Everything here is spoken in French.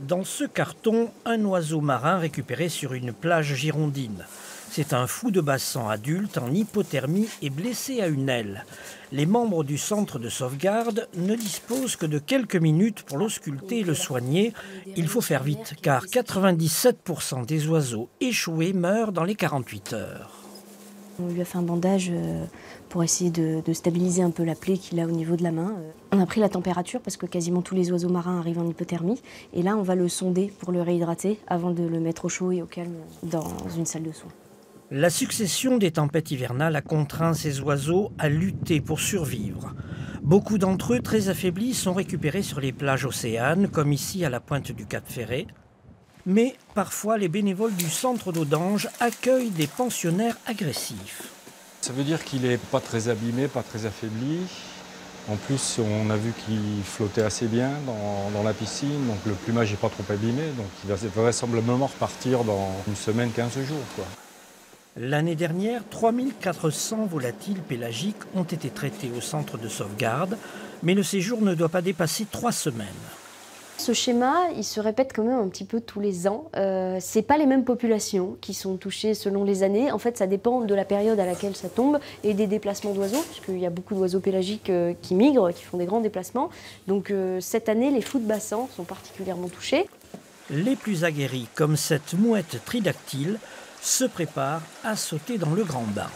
Dans ce carton, un oiseau marin récupéré sur une plage girondine. C'est un fou de bassan adulte en hypothermie et blessé à une aile. Les membres du centre de sauvegarde ne disposent que de quelques minutes pour l'ausculter et le soigner. Il faut faire vite car 97% des oiseaux échoués meurent dans les 48 heures. On lui a fait un bandage pour essayer de stabiliser un peu la plaie qu'il a au niveau de la main. On a pris la température parce que quasiment tous les oiseaux marins arrivent en hypothermie. Et là, on va le sonder pour le réhydrater avant de le mettre au chaud et au calme dans une salle de soins. La succession des tempêtes hivernales a contraint ces oiseaux à lutter pour survivre. Beaucoup d'entre eux, très affaiblis, sont récupérés sur les plages océanes, comme ici à la pointe du Cap Ferret. Mais parfois, les bénévoles du centre d'Audange accueillent des pensionnaires agressifs. Ça veut dire qu'il n'est pas très abîmé, pas très affaibli. En plus, on a vu qu'il flottait assez bien dans la piscine, donc le plumage n'est pas trop abîmé. Donc il va vraisemblablement repartir dans une semaine, 15 jours, quoi. L'année dernière, 3400 volatiles pélagiques ont été traités au centre de sauvegarde, mais le séjour ne doit pas dépasser 3 semaines. Ce schéma, il se répète quand même un petit peu tous les ans. C'est pas les mêmes populations qui sont touchées selon les années. En fait, ça dépend de la période à laquelle ça tombe et des déplacements d'oiseaux, puisqu'il y a beaucoup d'oiseaux pélagiques qui migrent, qui font des grands déplacements. Donc cette année, les fous de bassin sont particulièrement touchés. Les plus aguerris, comme cette mouette tridactyle, se préparent à sauter dans le grand bain.